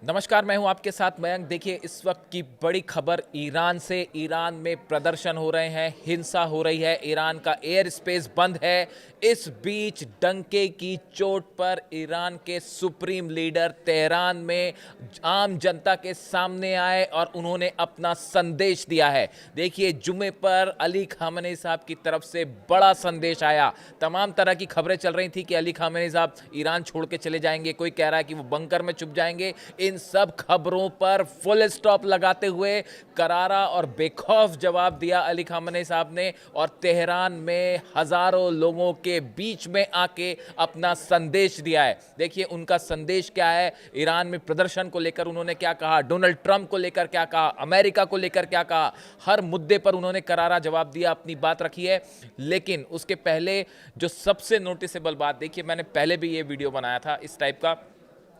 नमस्कार, मैं हूं आपके साथ मयंक। देखिए, इस वक्त की बड़ी खबर ईरान से। ईरान में प्रदर्शन हो रहे हैं, हिंसा हो रही है, ईरान का एयर स्पेस बंद है। इस बीच डंके की चोट पर ईरान के सुप्रीम लीडर तेहरान में आम जनता के सामने आए और उन्होंने अपना संदेश दिया है। देखिए, जुमे पर अली खामेनी साहब की तरफ से बड़ा संदेश आया। तमाम तरह की खबरें चल रही थी कि अली खामेनी साहब ईरान छोड़ के चले जाएंगे, कोई कह रहा है कि वो बंकर में छुप जाएंगे। इन सब खबरों पर फुल स्टॉप लगाते हुए करारा और बेखौफ जवाब दिया अली खामेनी साहब ने और तेहरान में हजारों लोगों के बीच में आके अपना संदेश दिया है। देखिए, उनका संदेश क्या है। ईरान में प्रदर्शन को लेकर उन्होंने क्या कहा, डोनाल्ड ट्रंप को लेकर क्या कहा, अमेरिका को लेकर क्या कहा, हर मुद्दे पर उन्होंने करारा जवाब दिया, अपनी बात रखी है। लेकिन उसके पहले जो सबसे नोटिसेबल बात, देखिए, मैंने पहले भी ये वीडियो बनाया था इस टाइप का।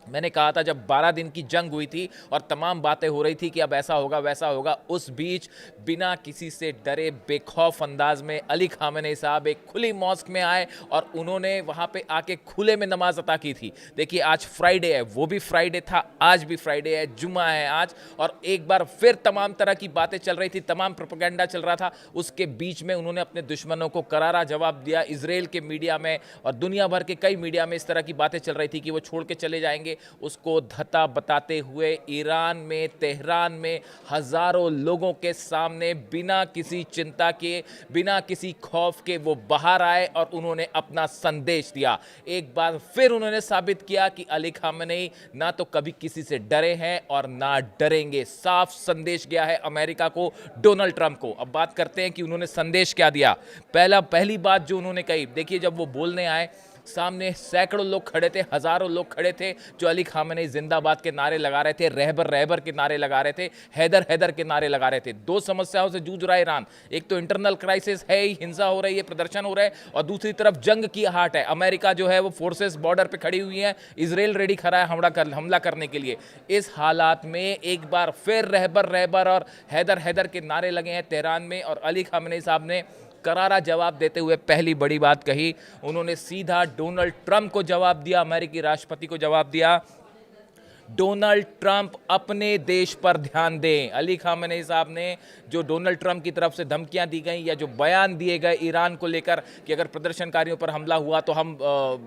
मैंने कहा था, जब 12 दिन की जंग हुई थी और तमाम बातें हो रही थी कि अब ऐसा होगा वैसा होगा, उस बीच बिना किसी से डरे बेखौफ अंदाज में अली खामेनी साहब एक खुली मॉस्क में आए और उन्होंने वहां पे आके खुले में नमाज अता की थी। देखिए, आज फ्राइडे है, वो भी फ्राइडे था, आज भी फ्राइडे है, जुम्मा है आज, और एक बार फिर तमाम तरह की बातें चल रही थी, तमाम प्रोपेगेंडा चल रहा था। उसके बीच में उन्होंने अपने दुश्मनों को करारा जवाब दिया। इजराइल के मीडिया में और दुनिया भर के कई मीडिया में इस तरह की बातें चल रही थी कि वो छोड़ के चले जाएंगे। उसको धता बताते हुए ईरान में, तेहरान में हजारों लोगों के सामने बिना किसी चिंता के, बिना किसी खौफ के वो बाहर आए और उन्होंने अपना संदेश दिया। एक बार फिर उन्होंने साबित किया कि अली खामेनी ना तो कभी किसी से डरे हैं और ना डरेंगे। साफ संदेश गया है अमेरिका को, डोनाल्ड ट्रंप को। अब बात करते हैं कि उन्होंने संदेश क्या दिया। पहली बात जो उन्होंने कही, देखिए, जब वो बोलने आए, सामने सैकड़ों लोग खड़े थे, हजारों लोग खड़े थे जो अली खामेनी जिंदाबाद के नारे लगा रहे थे, रहबर रहबर के नारे लगा रहे थे, हैदर हैदर के नारे लगा रहे थे। दो समस्याओं से जूझ रहा है ईरान। एक तो इंटरनल क्राइसिस है ही, हिंसा हो रही है, प्रदर्शन हो रहा है, और दूसरी तरफ जंग की आहट है। अमेरिका जो है वो फोर्सेस बॉर्डर पे खड़ी हुई है, इजराइल रेडी खड़ा है हमला करने के लिए। इस हालात में एक बार फिर रहबर रहबर और हैदर हैदर के नारे लगे हैं तेहरान में, और अली खामेनी साहब ने करारा जवाब देते हुए पहली बड़ी बात कही। उन्होंने सीधा डोनाल्ड ट्रंप को जवाब दिया, अमेरिकी राष्ट्रपति को जवाब दिया। डोनाल्ड ट्रंप अपने देश पर ध्यान दें। अली खामेनी साहब ने जो डोनाल्ड ट्रंप की तरफ से धमकियां दी गई या जो बयान दिए गए ईरान को लेकर कि अगर प्रदर्शनकारियों पर हमला हुआ तो हम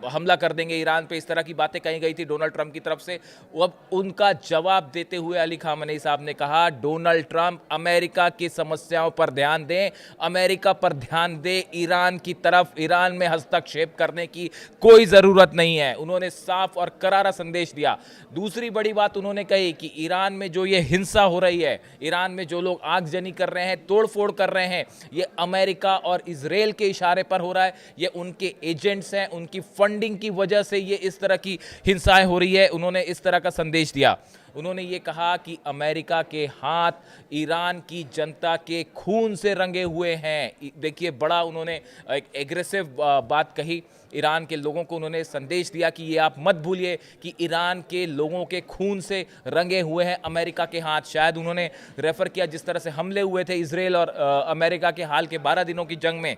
हमला कर देंगे ईरान पे, इस तरह की बातें कही गई थी डोनाल्ड ट्रंप की तरफ से। अब उनका जवाब देते हुए अली खामेनी साहब ने कहा, डोनाल्ड ट्रंप अमेरिका की समस्याओं पर ध्यान दें, अमेरिका पर ध्यान दें, ईरान की तरफ, ईरान में हस्तक्षेप करने की कोई ज़रूरत नहीं है। उन्होंने साफ और करारा संदेश दिया। दूसरी बड़ी बात उन्होंने कही कि ईरान में जो ये हिंसा हो रही है, ईरान में जो लोग आगजनी कर रहे हैं, तोड़फोड़ कर रहे हैं, ये अमेरिका और इजराइल के इशारे पर हो रहा है। ये उनके एजेंट्स हैं, उनकी फंडिंग की वजह से ये इस तरह की हिंसाएं हो रही है। उन्होंने इस तरह का संदेश दिया। उन्होंने ये कहा कि अमेरिका के हाथ ईरान की जनता के खून से रंगे हुए हैं। देखिए, बड़ा उन्होंने एक एग्रेसिव बात कही। ईरान के लोगों को उन्होंने संदेश दिया कि ये आप मत भूलिए कि ईरान के लोगों के खून से रंगे हुए हैं अमेरिका के हाथ। शायद उन्होंने रेफर किया जिस तरह से हमले हुए थे इजराइल और अमेरिका के हाल के 12 दिनों की जंग में,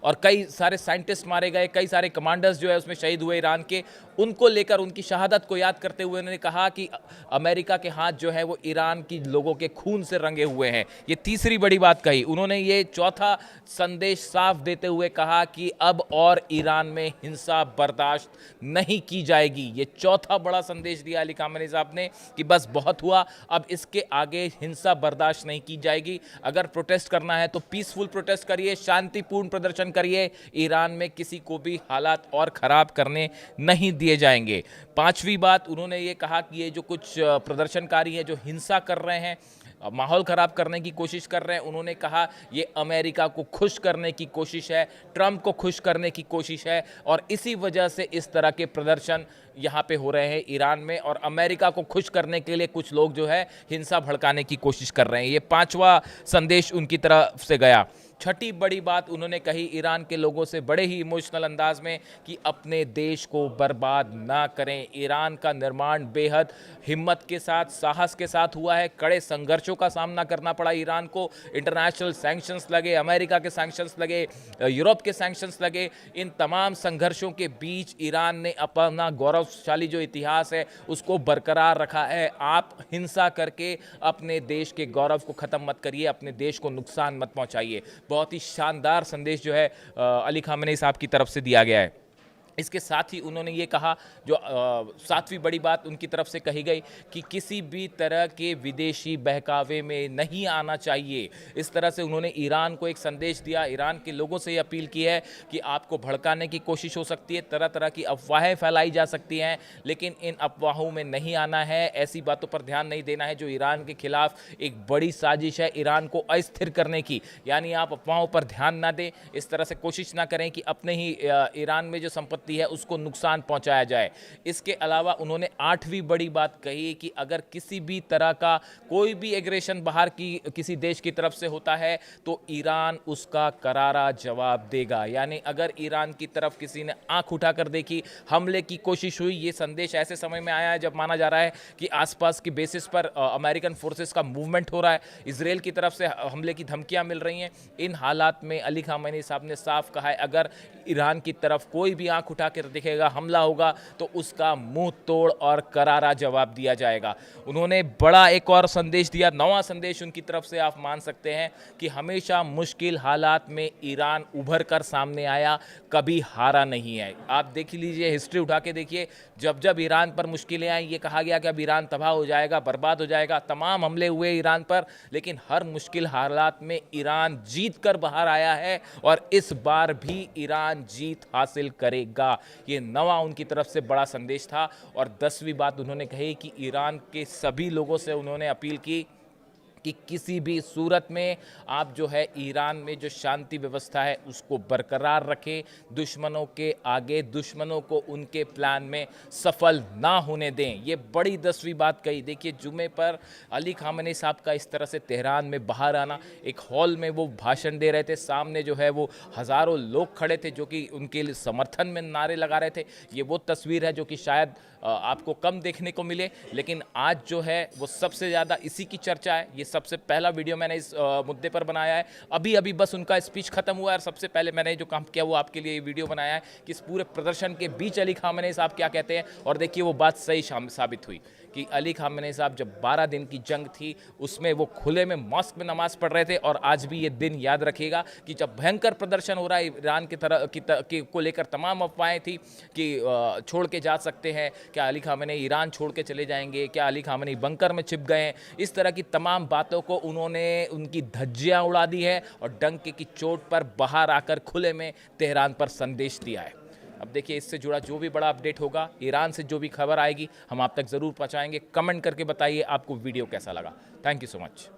और कई सारे साइंटिस्ट मारे गए, कई सारे कमांडर्स जो है उसमें शहीद हुए ईरान के। उनको लेकर, उनकी शहादत को याद करते हुए उन्होंने कहा कि अमेरिका के हाथ जो है वो ईरान की लोगों के खून से रंगे हुए हैं। ये तीसरी बड़ी बात कही उन्होंने। ये चौथा संदेश साफ देते हुए कहा कि अब और ईरान में हिंसा बर्दाश्त नहीं की जाएगी। ये चौथा बड़ा संदेश दिया अली खामेनी साहब ने कि बस बहुत हुआ, अब इसके आगे हिंसा बर्दाश्त नहीं की जाएगी। अगर प्रोटेस्ट करना है तो पीसफुल प्रोटेस्ट करिए, शांतिपूर्ण प्रदर्शन करिए, ईरान में किसी को भी हालात और खराब करने नहीं दिए जाएंगे। पांचवी बात उन्होंने ये कहा कि ये जो कुछ प्रदर्शनकारी हैं जो हिंसा कर रहे हैं, माहौल खराब करने की कोशिश कर रहे हैं, उन्होंने कहा ये अमेरिका को खुश करने की कोशिश है, ट्रंप को खुश करने की कोशिश है, और इसी वजह से इस तरह के प्रदर्शन यहाँ पे हो रहे हैं ईरान में, और अमेरिका को खुश करने के लिए कुछ लोग जो है हिंसा भड़काने की कोशिश कर रहे हैं। ये पांचवा संदेश उनकी तरफ से गया। छठी बड़ी बात उन्होंने कही ईरान के लोगों से बड़े ही इमोशनल अंदाज में कि अपने देश को बर्बाद ना करें। ईरान का निर्माण बेहद हिम्मत के साथ, साहस के साथ हुआ है। कड़े संघर्षों का सामना करना पड़ा ईरान को। इंटरनेशनल सैंक्शंस लगे, अमेरिका के सैंक्शंस लगे, यूरोप के सैंक्शंस लगे। इन तमाम संघर्षों के बीच ईरान ने अपना गौरवशाली जो इतिहास है उसको बरकरार रखा है। आप हिंसा करके अपने देश के गौरव को ख़त्म मत करिए, अपने देश को नुकसान मत पहुंचाइए। बहुत ही शानदार संदेश जो है अली खामेनी साहब की तरफ से दिया गया है। इसके साथ ही उन्होंने ये कहा, जो सातवीं बड़ी बात उनकी तरफ से कही गई, कि किसी भी तरह के विदेशी बहकावे में नहीं आना चाहिए। इस तरह से उन्होंने ईरान को एक संदेश दिया। ईरान के लोगों से ये अपील की है कि आपको भड़काने की कोशिश हो सकती है, तरह तरह की अफवाहें फैलाई जा सकती हैं, लेकिन इन अफवाहों में नहीं आना है। ऐसी बातों पर ध्यान नहीं देना है जो ईरान के खिलाफ एक बड़ी साजिश है ईरान को अस्थिर करने की। यानी आप अफवाहों पर ध्यान ना दें, इस तरह से कोशिश ना करें कि अपने ही ईरान में जो संपत्ति है उसको नुकसान पहुंचाया जाए। इसके अलावा उन्होंने आठवीं बड़ी बात कही कि अगर किसी भी तरह का कोई भी एग्रेशन बाहर की किसी देश की तरफ से होता है तो ईरान उसका करारा जवाब देगा। यानी अगर ईरान की तरफ किसी ने आंख उठाकर देखी, हमले की कोशिश हुई, ये संदेश ऐसे समय में आया है जब माना जा रहा है कि आसपास की बेसिस पर अमेरिकन फोर्सेस का मूवमेंट हो रहा है, इजराइल की तरफ से हमले की धमकियां मिल रही हैं। इन हालात में अली खामेनी साहब ने साफ कहा है, अगर ईरान की तरफ कोई भी आंख उठा कर दिखेगा, हमला होगा, तो उसका मुंह तोड़ और करारा जवाब दिया जाएगा। उन्होंने बड़ा एक और संदेश दिया, नवा संदेश उनकी तरफ से आप मान सकते हैं कि हमेशा मुश्किल हालात में ईरान उभर कर सामने आया, कभी हारा नहीं है। आप देख लीजिए, हिस्ट्री उठा के देखिए, जब जब ईरान पर मुश्किलें आई, ये कहा गया कि अब ईरान तबाह हो जाएगा, बर्बाद हो जाएगा, तमाम हमले हुए ईरान पर, लेकिन हर मुश्किल हालात में ईरान जीत कर बाहर आया है और इस बार भी ईरान जीत हासिल करेगा। ये नवा उनकी तरफ से बड़ा संदेश था। और 10वीं बात उन्होंने कही कि ईरान के सभी लोगों से उन्होंने अपील की कि किसी भी सूरत में आप जो है ईरान में जो शांति व्यवस्था है उसको बरकरार रखें, दुश्मनों के आगे, दुश्मनों को उनके प्लान में सफल ना होने दें। ये बड़ी 10वीं बात कही। देखिए, जुमे पर अली खामेनी साहब का इस तरह से तेहरान में बाहर आना, एक हॉल में वो भाषण दे रहे थे, सामने जो है वो हज़ारों लोग खड़े थे जो कि उनके समर्थन में नारे लगा रहे थे। ये वो तस्वीर है जो कि शायद आपको कम देखने को मिले, लेकिन आज जो है वो सबसे ज़्यादा इसी की चर्चा है। ये सबसे पहला वीडियो मैंने इस मुद्दे पर बनाया है। अभी अभी बस उनका स्पीच खत्म हुआ है और सबसे पहले मैंने जो काम किया वो आपके लिए ये वीडियो बनाया है कि इस पूरे प्रदर्शन के बीच अली खामेनी साहब क्या कहते हैं। और देखिए, वो बात सही साबित हुई कि अली खामेनी साहब जब 12 दिन की जंग थी उसमें वो खुले में मॉस्क में नमाज पढ़ रहे थे। और आज भी ये दिन याद रखिएगा कि जब भयंकर प्रदर्शन हो रहा है ईरान की तरह को लेकर, तमाम अफवाहें थी कि छोड़ के जा सकते हैं, क्या अली खामेनी ईरान छोड़ के चले जाएंगे, क्या अली खामेनी बंकर में छिप गए हैं, इस तरह की तमाम बातों को उन्होंने उनकी धज्जियां उड़ा दी है और डंके की चोट पर बाहर आकर खुले में तेहरान पर संदेश दिया है। अब देखिए, इससे जुड़ा जो भी बड़ा अपडेट होगा, ईरान से जो भी खबर आएगी, हम आप तक ज़रूर पहुंचाएंगे। कमेंट करके बताइए आपको वीडियो कैसा लगा। Thank you so much.